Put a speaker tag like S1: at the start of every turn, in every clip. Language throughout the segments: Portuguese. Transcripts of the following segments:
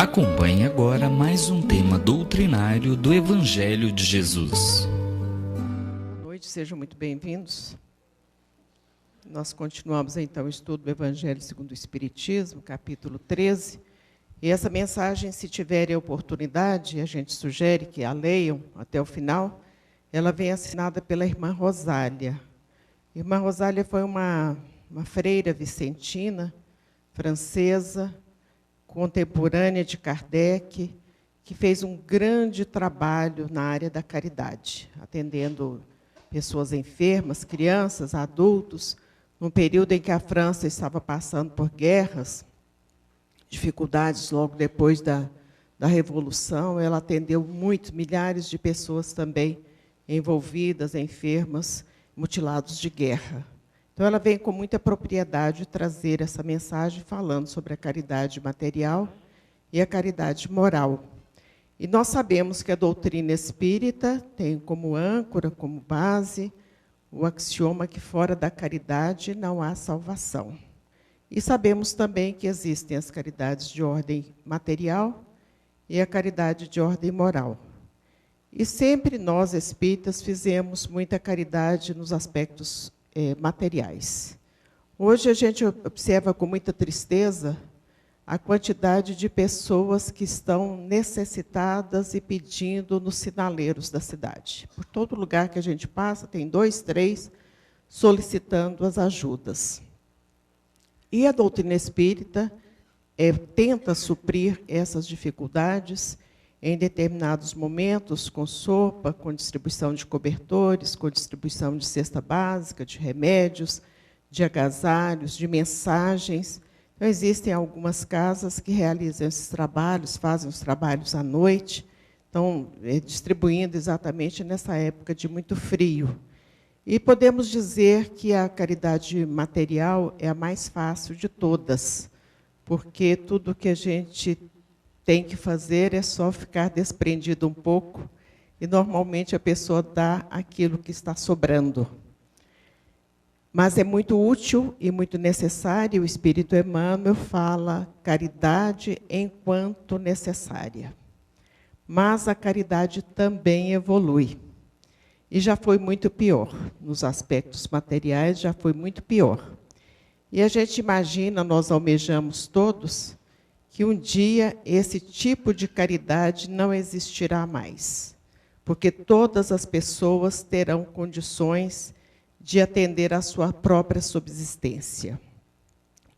S1: Acompanhe agora mais um tema doutrinário do Evangelho de Jesus.
S2: Boa noite, sejam muito bem-vindos. Nós continuamos então o estudo do Evangelho segundo o Espiritismo, capítulo 13. E essa mensagem, se tiverem oportunidade, a gente sugere que a leiam até o final. Ela vem assinada pela irmã Rosália. Irmã Rosália foi uma freira vicentina, francesa, contemporânea de Kardec, que fez um grande trabalho na área da caridade, atendendo pessoas enfermas, crianças, adultos, num período em que a França estava passando por guerras, dificuldades logo depois da Revolução. Ela atendeu muitos, milhares de pessoas também envolvidas, enfermas, mutilados de guerra. Então, ela vem com muita propriedade trazer essa mensagem falando sobre a caridade material e a caridade moral. E nós sabemos que a doutrina espírita tem como âncora, como base, o axioma que fora da caridade não há salvação. E sabemos também que existem as caridades de ordem material e a caridade de ordem moral. E sempre nós, espíritas, fizemos muita caridade nos aspectos materiais. Hoje a gente observa com muita tristeza a quantidade de pessoas que estão necessitadas e pedindo nos sinaleiros da cidade. Por todo lugar que a gente passa, tem 2, 3 solicitando as ajudas. E a doutrina espírita tenta suprir essas dificuldades em determinados momentos, com sopa, com distribuição de cobertores, com distribuição de cesta básica, de remédios, de agasalhos, de mensagens. Então, existem algumas casas que realizam esses trabalhos, fazem os trabalhos à noite, estão distribuindo exatamente nessa época de muito frio. E podemos dizer que a caridade material é a mais fácil de todas, porque tudo que a gente tem que fazer é só ficar desprendido um pouco, e normalmente a pessoa dá aquilo que está sobrando. Mas é muito útil e muito necessário, o Espírito Emmanuel fala caridade enquanto necessária. Mas a caridade também evolui. E já foi muito pior. Nos aspectos materiais, já foi muito pior. E a gente imagina, nós almejamos todos, que um dia esse tipo de caridade não existirá mais, porque todas as pessoas terão condições de atender à sua própria subsistência.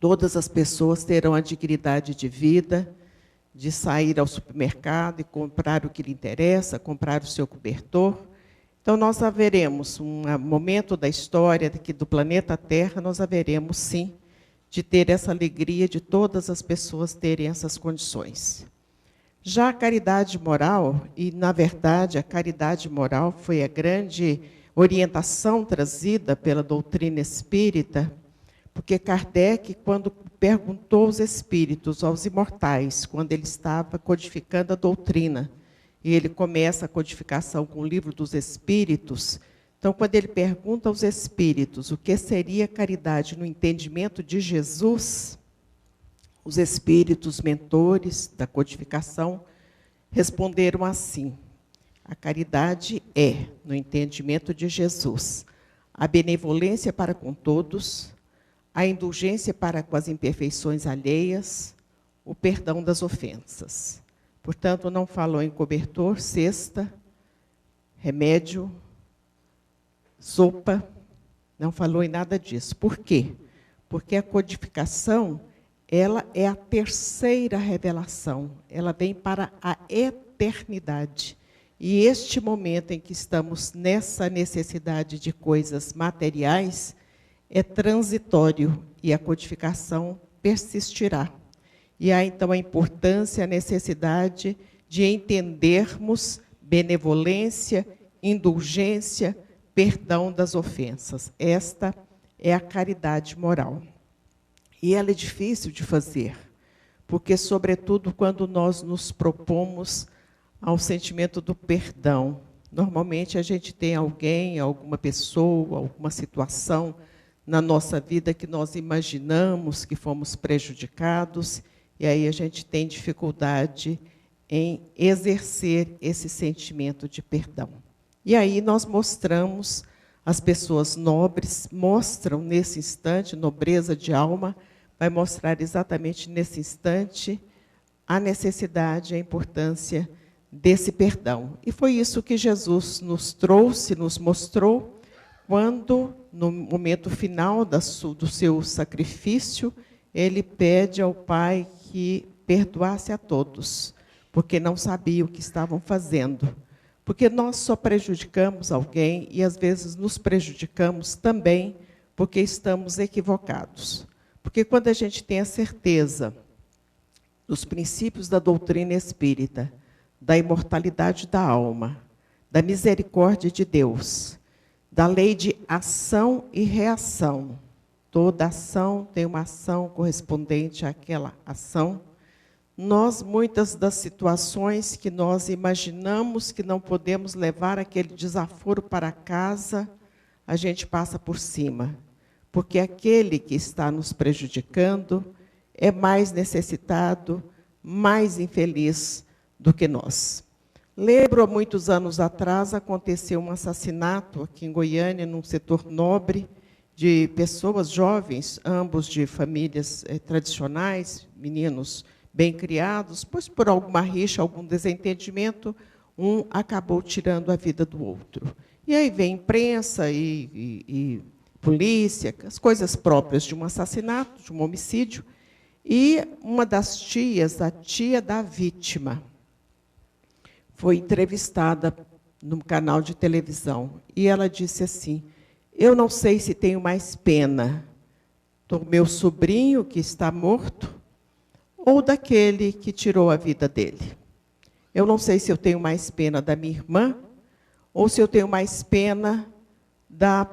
S2: Todas as pessoas terão a dignidade de vida, de sair ao supermercado e comprar o que lhe interessa, comprar o seu cobertor. Então, nós haveremos um momento da história do planeta Terra, nós haveremos, sim, de ter essa alegria de todas as pessoas terem essas condições. Já a caridade moral, e, na verdade, a caridade moral foi a grande orientação trazida pela doutrina espírita, porque Kardec, quando perguntou aos espíritos, aos imortais, quando ele estava codificando a doutrina, e ele começa a codificação com o Livro dos Espíritos. Então, quando ele pergunta aos espíritos o que seria caridade no entendimento de Jesus, os espíritos mentores da codificação responderam assim: a caridade é, no entendimento de Jesus, a benevolência para com todos, a indulgência para com as imperfeições alheias, o perdão das ofensas. Portanto, não falou em cobertor, cesta, remédio, sopa, não falou em nada disso. Por quê? Porque a codificação, ela é a terceira revelação, ela vem para a eternidade. E este momento em que estamos nessa necessidade de coisas materiais é transitório e a codificação persistirá. E há, então, a importância, a necessidade de entendermos benevolência, indulgência, perdão das ofensas. Esta é a caridade moral. E ela é difícil de fazer, porque, sobretudo, quando nós nos propomos ao sentimento do perdão, normalmente a gente tem alguém, alguma pessoa, alguma situação na nossa vida que nós imaginamos que fomos prejudicados e aí a gente tem dificuldade em exercer esse sentimento de perdão. E aí nós mostramos, as pessoas nobres mostram nesse instante, nobreza de alma, vai mostrar exatamente nesse instante a necessidade, a importância desse perdão. E foi isso que Jesus nos trouxe, nos mostrou, quando, no momento final do seu sacrifício, ele pede ao Pai que perdoasse a todos, porque não sabia o que estavam fazendo. Porque nós só prejudicamos alguém e, às vezes, nos prejudicamos também porque estamos equivocados. Porque quando a gente tem a certeza dos princípios da doutrina espírita, da imortalidade da alma, da misericórdia de Deus, da lei de ação e reação, toda ação tem uma ação correspondente àquela ação, nós, muitas das situações que nós imaginamos que não podemos levar aquele desaforo para casa, a gente passa por cima. Porque aquele que está nos prejudicando é mais necessitado, mais infeliz do que nós. Lembro, há muitos anos atrás, aconteceu um assassinato aqui em Goiânia, num setor nobre, de pessoas jovens, ambos de famílias tradicionais, meninos bem criados, pois por alguma rixa, algum desentendimento, um acabou tirando a vida do outro. E aí vem imprensa e polícia, as coisas próprias de um assassinato, de um homicídio, e uma das tias, a tia da vítima, foi entrevistada num canal de televisão, e ela disse assim: eu não sei se tenho mais pena do meu sobrinho, que está morto, ou daquele que tirou a vida dele. Eu não sei se eu tenho mais pena da minha irmã, ou se eu tenho mais pena da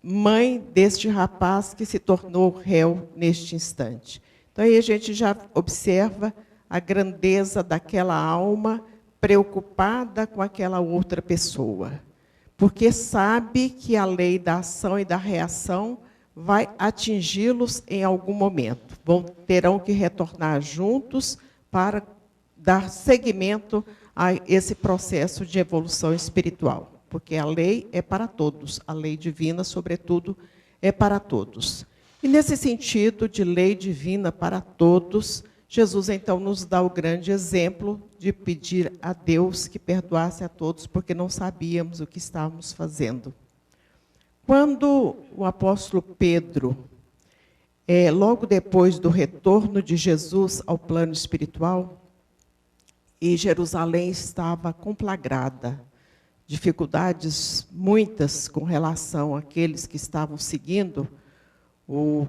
S2: mãe deste rapaz que se tornou réu neste instante. Então, aí a gente já observa a grandeza daquela alma preocupada com aquela outra pessoa, porque sabe que a lei da ação e da reação vai atingi-los em algum momento. Terão que retornar juntos para dar seguimento a esse processo de evolução espiritual, porque a lei é para todos, a lei divina, sobretudo, é para todos. E, nesse sentido de lei divina para todos, Jesus, então, nos dá o grande exemplo de pedir a Deus que perdoasse a todos, porque não sabíamos o que estávamos fazendo. Quando o apóstolo Pedro, logo depois do retorno de Jesus ao plano espiritual, e Jerusalém estava conflagrada, dificuldades muitas com relação àqueles que estavam seguindo o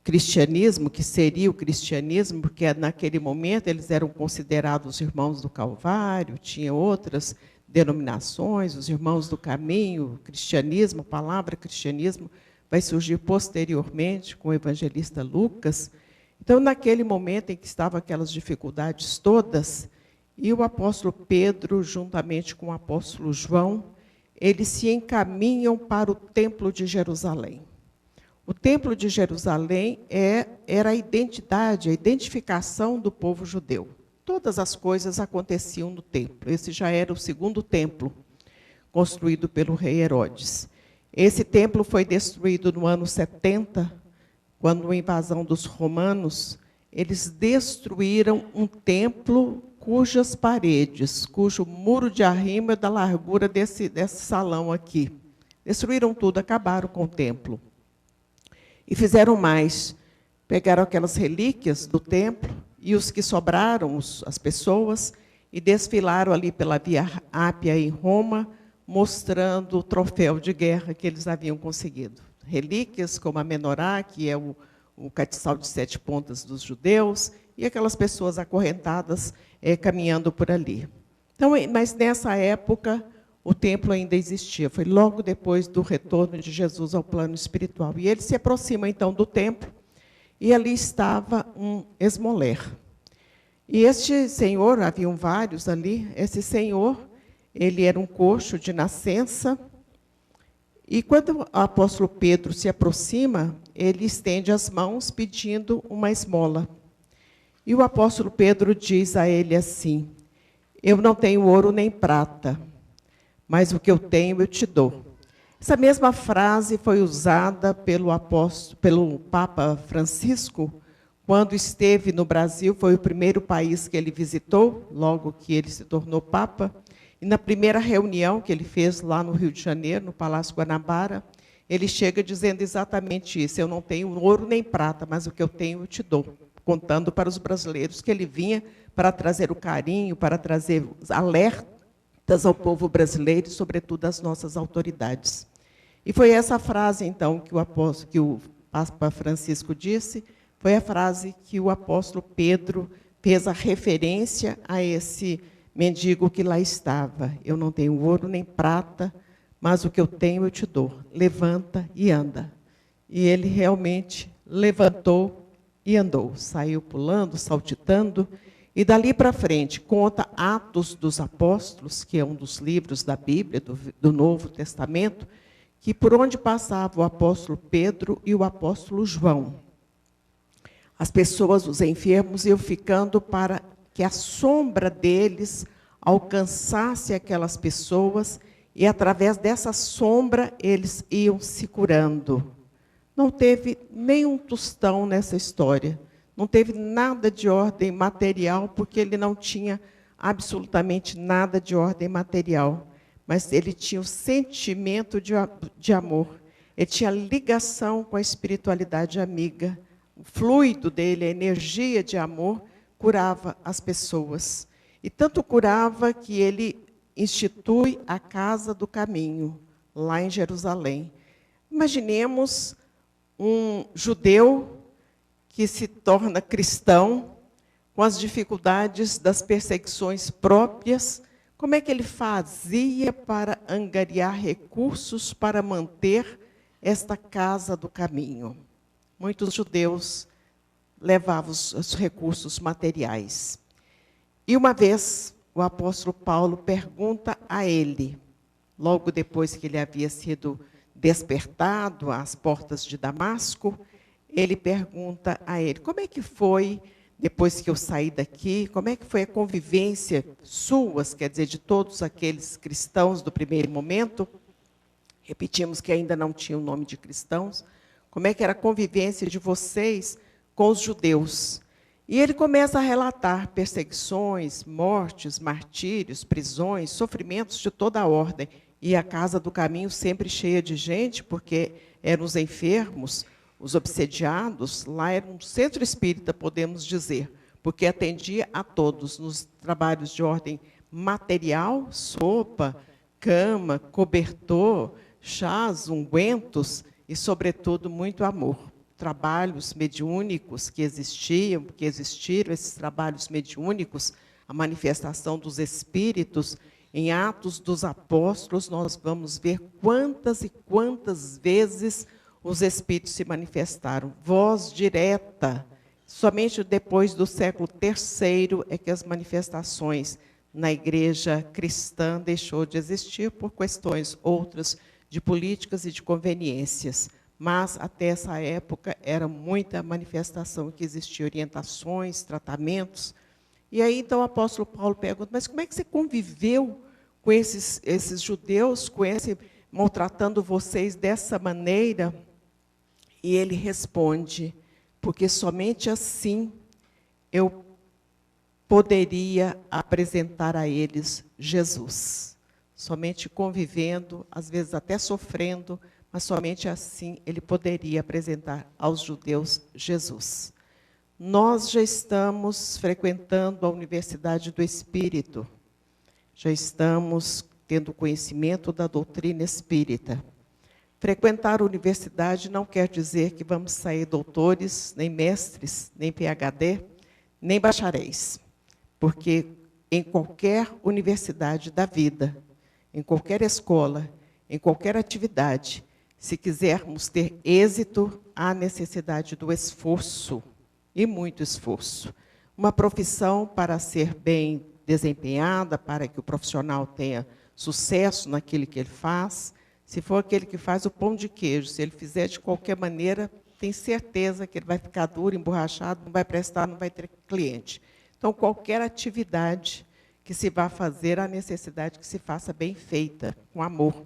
S2: cristianismo, que seria o cristianismo, porque naquele momento eles eram considerados irmãos do Calvário, tinha outras denominações, os irmãos do caminho, o cristianismo, a palavra cristianismo vai surgir posteriormente com o evangelista Lucas. Então, naquele momento em que estavam aquelas dificuldades todas, e o apóstolo Pedro, juntamente com o apóstolo João, eles se encaminham para o Templo de Jerusalém. O Templo de Jerusalém era a identidade, a identificação do povo judeu. Todas as coisas aconteciam no templo. Esse já era o segundo templo, construído pelo rei Herodes. Esse templo foi destruído no ano 70, quando a invasão dos romanos, eles destruíram um templo cujas paredes, cujo muro de arrimo é da largura desse salão aqui. Destruíram tudo, acabaram com o templo. E fizeram mais. Pegaram aquelas relíquias do templo, e os que sobraram, as pessoas, e desfilaram ali pela Via Ápia em Roma, mostrando o troféu de guerra que eles haviam conseguido. Relíquias como a menorá, que é o castiçal de 7 pontas dos judeus, e aquelas pessoas acorrentadas caminhando por ali. Então, mas nessa época, o templo ainda existia. Foi logo depois do retorno de Jesus ao plano espiritual. E ele se aproxima, então, do templo, e ali estava um esmoler. E este senhor, haviam vários ali, esse senhor, ele era um coxo de nascença, E quando o apóstolo Pedro se aproxima, ele estende as mãos pedindo uma esmola. E o apóstolo Pedro diz a ele assim: eu não tenho ouro nem prata, mas o que eu tenho eu te dou. Essa mesma frase foi usada pelo Papa Francisco, quando esteve no Brasil, foi o primeiro país que ele visitou, logo que ele se tornou Papa. E na primeira reunião que ele fez lá no Rio de Janeiro, no Palácio Guanabara, ele chega dizendo exatamente isso: eu não tenho ouro nem prata, mas o que eu tenho eu te dou. Contando para os brasileiros que ele vinha para trazer o carinho, para trazer os alertas ao povo brasileiro e, sobretudo, às nossas autoridades. E foi essa frase, então, que o Papa Francisco disse, foi a frase que o apóstolo Pedro fez a referência a esse mendigo que lá estava: eu não tenho ouro nem prata, mas o que eu tenho eu te dou. Levanta e anda. E ele realmente levantou e andou. Saiu pulando, saltitando. E dali para frente, conta Atos dos Apóstolos, que é um dos livros da Bíblia, do Novo Testamento, que por onde passava o apóstolo Pedro e o apóstolo João, as pessoas, os enfermos, iam ficando para que a sombra deles alcançasse aquelas pessoas e, através dessa sombra, eles iam se curando. Não teve nenhum tostão nessa história. Não teve nada de ordem material, porque ele não tinha absolutamente nada de ordem material. Mas ele tinha o sentimento de amor. Ele tinha ligação com a espiritualidade amiga. O fluido dele, a energia de amor, curava as pessoas. E tanto curava que ele institui a Casa do Caminho, lá em Jerusalém. Imaginemos um judeu que se torna cristão, com as dificuldades das perseguições próprias. Como é que ele fazia para angariar recursos para manter esta Casa do Caminho? Muitos judeus levavam os recursos materiais. E uma vez o apóstolo Paulo pergunta a ele, logo depois que ele havia sido despertado às portas de Damasco, ele pergunta a ele: como é que foi, depois que eu saí daqui, como é que foi a convivência suas, quer dizer, de todos aqueles cristãos do primeiro momento? Repetimos que ainda não tinha o nome de cristãos. Como é que era a convivência de vocês com os judeus? E ele começa a relatar perseguições, mortes, martírios, prisões, sofrimentos de toda a ordem. E a Casa do Caminho sempre cheia de gente, porque eram os enfermos, os obsediados. Lá era um centro espírita, podemos dizer, porque atendia a todos nos trabalhos de ordem material, sopa, cama, cobertor, chás, ungüentos e, sobretudo, muito amor. Trabalhos mediúnicos que existiram esses trabalhos mediúnicos, a manifestação dos espíritos. Em Atos dos Apóstolos, nós vamos ver quantas e quantas vezes os espíritos se manifestaram. Voz direta. Somente depois do século III é que as manifestações na igreja cristã deixou de existir por questões outras de políticas e de conveniências. Mas, até essa época, era muita manifestação que existia, orientações, tratamentos. E aí, então, o apóstolo Paulo pergunta: mas como é que você conviveu com esses judeus, maltratando vocês dessa maneira? E ele responde: porque somente assim eu poderia apresentar a eles Jesus. Somente convivendo, às vezes até sofrendo, mas somente assim ele poderia apresentar aos judeus Jesus. Nós já estamos frequentando a Universidade do Espírito, já estamos tendo conhecimento da doutrina espírita. Frequentar a universidade não quer dizer que vamos sair doutores, nem mestres, nem PhD, nem bacharéis, porque em qualquer universidade da vida, em qualquer escola, em qualquer atividade, se quisermos ter êxito, há necessidade do esforço, e muito esforço. Uma profissão, para ser bem desempenhada, para que o profissional tenha sucesso naquilo que ele faz, Se for aquele que faz o pão de queijo, se ele fizer de qualquer maneira, tem certeza que ele vai ficar duro, emborrachado, não vai prestar, não vai ter cliente. Então, qualquer atividade que se vá fazer, há necessidade que se faça bem feita, com amor.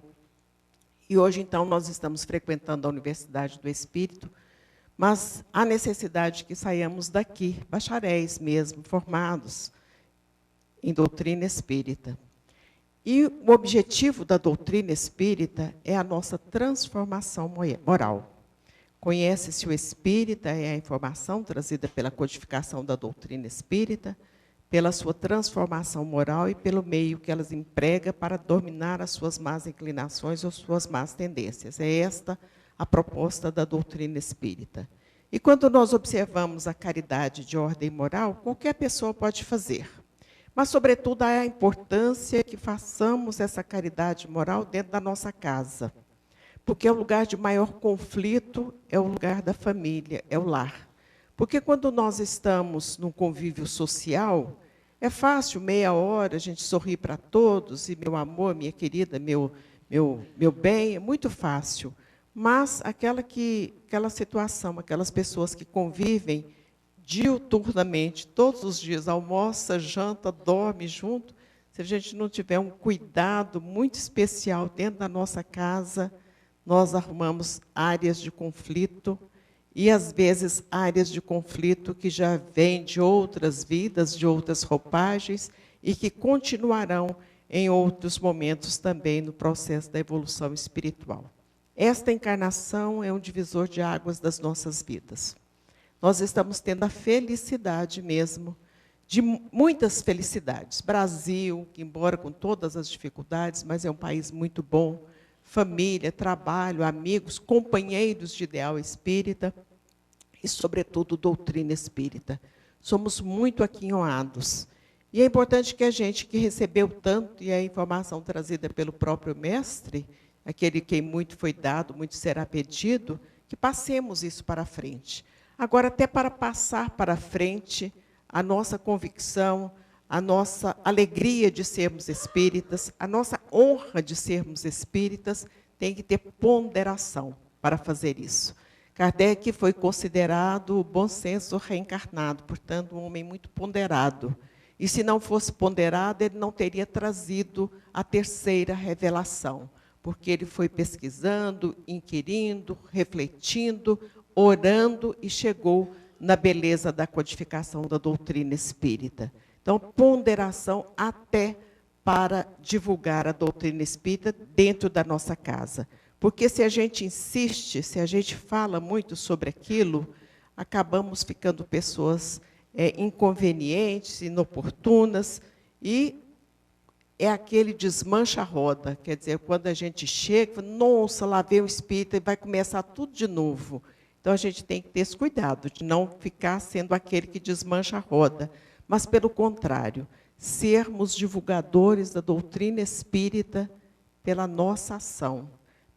S2: E hoje, então, nós estamos frequentando a Universidade do Espírito, mas há necessidade que saiamos daqui, bacharéis mesmo, formados em doutrina espírita. E o objetivo da doutrina espírita é a nossa transformação moral. Conhece-se o espírita, é a informação trazida pela codificação da doutrina espírita, pela sua transformação moral e pelo meio que elas emprega para dominar as suas más inclinações ou suas más tendências. É esta a proposta da doutrina espírita. E quando nós observamos a caridade de ordem moral, qualquer pessoa pode fazer. Mas, sobretudo, há a importância que façamos essa caridade moral dentro da nossa casa. Porque é o lugar de maior conflito, é o lugar da família, é o lar. Porque quando nós estamos num convívio social, é fácil, meia hora, a gente sorrir para todos, e meu amor, minha querida, meu bem, é muito fácil. Mas aquela situação, aquelas pessoas que convivem diuturnamente, todos os dias, almoça, janta, dorme junto, se a gente não tiver um cuidado muito especial dentro da nossa casa, nós arrumamos áreas de conflito, e, às vezes, áreas de conflito que já vêm de outras vidas, de outras roupagens, e que continuarão em outros momentos também no processo da evolução espiritual. Esta encarnação é um divisor de águas das nossas vidas. Nós estamos tendo a felicidade mesmo, de muitas felicidades. Brasil, que embora com todas as dificuldades, mas é um país muito bom, família, trabalho, amigos, companheiros de ideal espírita e, sobretudo, doutrina espírita. Somos muito aquinhoados. E é importante que a gente que recebeu tanto, e a informação trazida pelo próprio mestre, aquele quem muito foi dado, muito será pedido, que passemos isso para frente. Agora, até para passar para frente, a nossa convicção, a nossa alegria de sermos espíritas, a nossa honra de sermos espíritas, tem que ter ponderação para fazer isso. Kardec foi considerado o bom senso reencarnado, portanto, um homem muito ponderado. E, se não fosse ponderado, ele não teria trazido a terceira revelação, porque ele foi pesquisando, inquirindo, refletindo, orando e chegou na beleza da codificação da doutrina espírita. Então, ponderação até para divulgar a doutrina espírita dentro da nossa casa. Porque se a gente insiste, se a gente fala muito sobre aquilo, acabamos ficando pessoas inconvenientes, inoportunas, e é aquele desmancha-roda. Quer dizer, quando a gente chega, nossa, lá veio o espírita e vai começar tudo de novo. Então, a gente tem que ter esse cuidado de não ficar sendo aquele que desmancha a roda, mas, pelo contrário, sermos divulgadores da doutrina espírita pela nossa ação,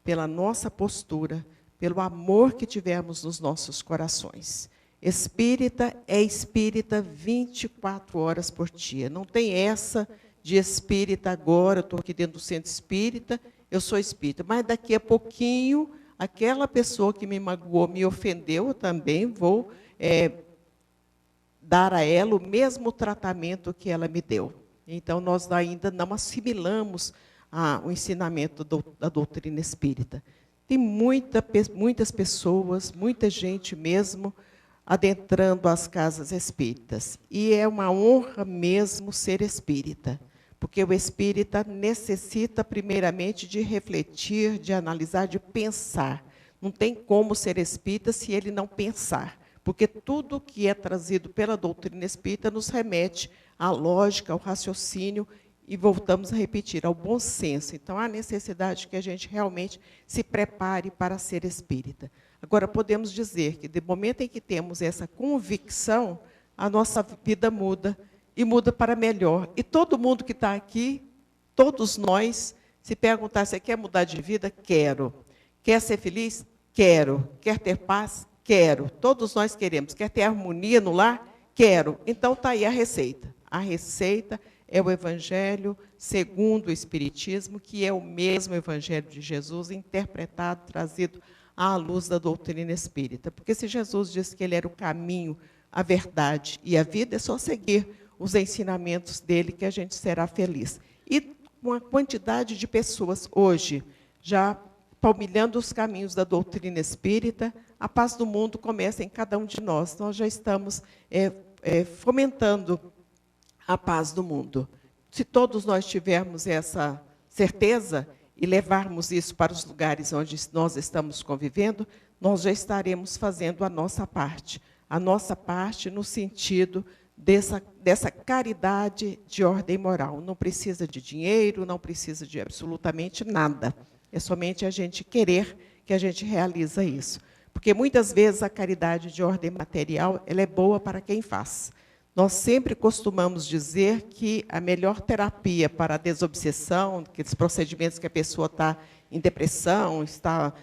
S2: pela nossa postura, pelo amor que tivermos nos nossos corações. Espírita é espírita 24 horas por dia. Não tem essa de espírita agora, eu estou aqui dentro do centro espírita, eu sou espírita, mas daqui a pouquinho, aquela pessoa que me magoou, me ofendeu, eu também vou dar a ela o mesmo tratamento que ela me deu. Então, nós ainda não assimilamos o ensinamento da doutrina espírita. Tem muitas pessoas, muita gente mesmo, adentrando as casas espíritas. E é uma honra mesmo ser espírita, porque o espírita necessita, primeiramente, de refletir, de analisar, de pensar. Não tem como ser espírita se ele não pensar, porque tudo que é trazido pela doutrina espírita nos remete à lógica, ao raciocínio, e voltamos a repetir, ao bom senso. Então, há necessidade que a gente realmente se prepare para ser espírita. Agora, podemos dizer que, do momento em que temos essa convicção, a nossa vida muda, e muda para melhor. E todo mundo que está aqui, todos nós, se perguntar, você quer mudar de vida? Quero. Quer ser feliz? Quero. Quer ter paz? Quero. Todos nós queremos. Quer ter harmonia no lar? Quero. Então, está aí a receita. A receita é o Evangelho segundo o Espiritismo, que é o mesmo Evangelho de Jesus, interpretado, trazido à luz da doutrina espírita. Porque se Jesus disse que ele era o caminho, a verdade e a vida, é só seguir os ensinamentos dele que a gente será feliz. E uma quantidade de pessoas hoje já palmilhando os caminhos da doutrina espírita, a paz do mundo começa em cada um de nós. Nós já estamos fomentando a paz do mundo. Se todos nós tivermos essa certeza e levarmos isso para os lugares onde nós estamos convivendo, nós já estaremos fazendo a nossa parte. A nossa parte no sentido dessa caridade de ordem moral. Não precisa de dinheiro, não precisa de absolutamente nada. É somente a gente querer que a gente realiza isso. Porque, muitas vezes, a caridade de ordem material ela é boa para quem faz. Nós sempre costumamos dizer que a melhor terapia para a desobsessão, aqueles procedimentos que a pessoa está em depressão, está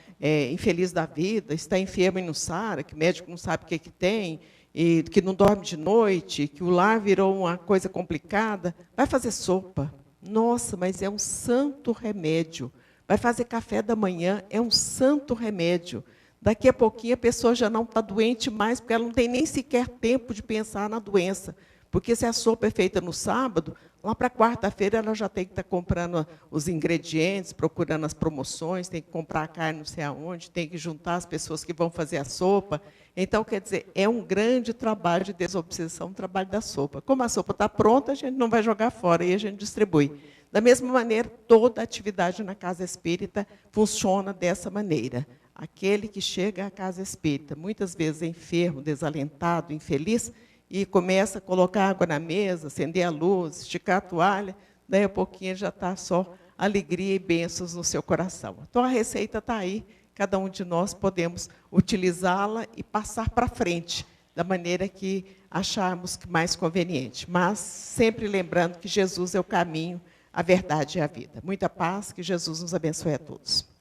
S2: infeliz da vida, está enferma e não sara, que o médico não sabe o que tem, e que não dorme de noite, que o lar virou uma coisa complicada, vai fazer sopa. Nossa, mas é um santo remédio. Vai fazer café da manhã, é um santo remédio. Daqui a pouquinho a pessoa já não está doente mais, porque ela não tem nem sequer tempo de pensar na doença. Porque se a sopa é feita no sábado, lá para quarta-feira ela já tem que estar comprando os ingredientes, procurando as promoções, tem que comprar a carne não sei aonde, tem que juntar as pessoas que vão fazer a sopa. Então, quer dizer, é um grande trabalho de desobsessão, o trabalho da sopa. Como a sopa está pronta, a gente não vai jogar fora, e a gente distribui. Da mesma maneira, toda atividade na casa espírita funciona dessa maneira. Aquele que chega à casa espírita, muitas vezes enfermo, desalentado, infeliz, e começa a colocar água na mesa, acender a luz, esticar a toalha, daí a pouquinho já está só alegria e bênçãos no seu coração. Então, a receita está aí, cada um de nós podemos utilizá-la e passar para frente, da maneira que acharmos mais conveniente. Mas sempre lembrando que Jesus é o caminho, a verdade e a vida. Muita paz, que Jesus nos abençoe a todos.